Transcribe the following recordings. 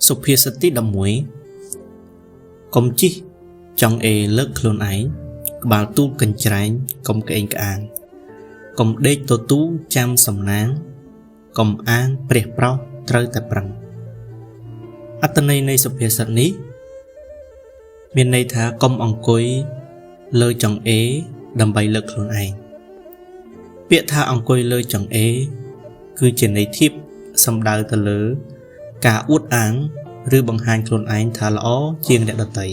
សុភាសិតទី11កុំជិះចង់លើកខ្លួនឯងក្បាលទូលកញ្ច្រែងកុំក្អេងក្អាងកុំដេកទទូចាំសំណាងកុំអាងព្រះប្រោសត្រូវតែប្រឹងអត្ថន័យនៃសុភាសិតនេះមានន័យថាកុំអង្គុយលើចង្អេរដើម្បីលើកខ្លួនឯងពាក្យថាអង្គុយលើចង្អេរគឺជាន័យធៀបសំដៅទៅលើការអួតអាងឬបង្ហាញខ្លួនឯងថាល្អជាងអ្នកដទៃ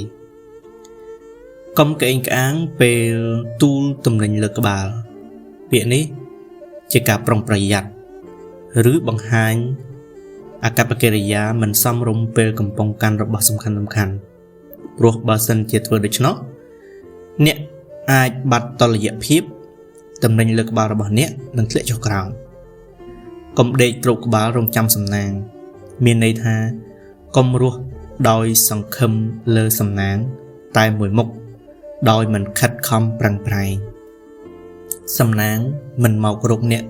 កុំក្អេងក្អាងពេលទូលទំនិញលើក្បាលពាក្យនេះជាការប្រុងប្រយ័ត្នឬបង្ហាញអាកប្បកិរិយាមិនសមរម្យពេលកំពុងកាន់របស់សំខាន់ព្រោះបើសិនជាធ្វើដូច្នោះអ្នកអាចបាត់តុល្យភាពទំនិញលើក្បាលរបស់អ្នកនឹងធ្លាក់ចុះក្រោមកុំដេកទ្រោកក្បាលរងចាំសំណាងមានន័យថាកុំរស់ដោយសង្ឃឹមលើសំណាងតែមួយមុខដោយមិនខិតខំប្រឹងប្រែងសំណាងមិនមករកអ្នក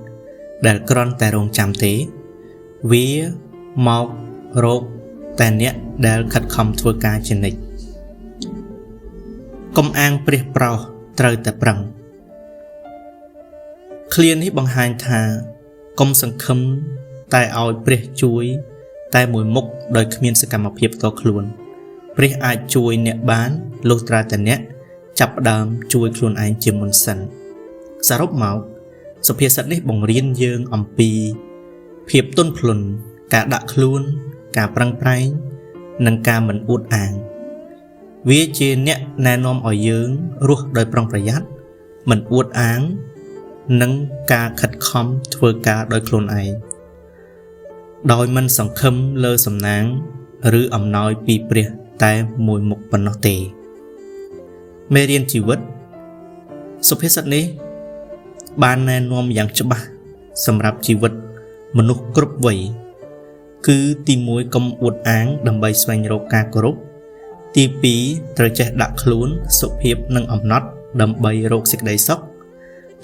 ដែលគ្រាន់តែរងចាំទេវាមករកតែអ្នកដែលខិតខំធ្វើការជានិច្ចកុំអាងព្រះប្រោសត្រូវតែប្រឹងឃ្លានេះបង្ហាញថាកុំសង្ឃឹមតែឲ្យព្រះជួយតែមួយមុខដោយគ្មានសកម្មភាពផ្ទាល់ខ្លួនព្រះអាចជួយអ្នកបានលុះត្រាតែអ្នកចាប់ផ្ដើមជួយខ្លួនឯងជាមុនសិនសរុបមកសុភាសិតនេះបង្រៀនយើងអំពីភាពទន់ភ្លន់ការដាក់ខ្លួនការប្រឹងប្រែងនិងការមិនអួតអាងវាជាអ្នកណែនាំឲ្យយើងរស់ដោយប្រុងប្រយ័ត្នមិនអួតអាងនិងការខិតខំធ្វើការដោយខ្លួនឯងដោយមិនសង្ឃឹមលើសំណាងឬអំណោយពីព្រះតែមួយមុខប៉ុណ្ណោះទេមេរៀនជីវិតសុភាសិតនេះបានណែនាំយ៉ាងច្បាស់សម្រាប់ជីវិតមនុស្សគ្រប់វ័យគឺទី1កុំអួតអាងដើម្បីស្វែងរកការគោរពទី2ត្រូវចេះដាក់ខ្លួនសុភាពនិងអំណត់ដើម្បីរកសេចក្តីសុខ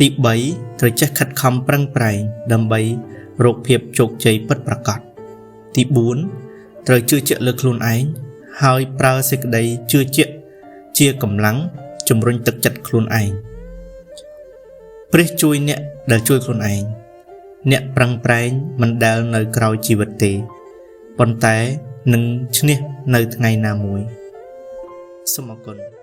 ទី3ត្រូវចេះខិតខំប្រឹងប្រែងដើម្បីរកភាពជោគជ័យពិតប្រាកដទី4ត្រូវជឿជាក់លើខ្លួនឯងហើយប្រើសេចក្តីជឿជាក់ជាកម្លាំងជំរុញទឹកចិត្តខ្លួនឯងព្រះជួយអ្នកដែលជួយខ្លួនឯងអ្នកប្រឹងប្រែងមិនដែលនៅក្រោយជីវិតទេប៉ុន្តែនឹងឈ្នះនៅថ្ងៃណាមួយសូមអរគុណ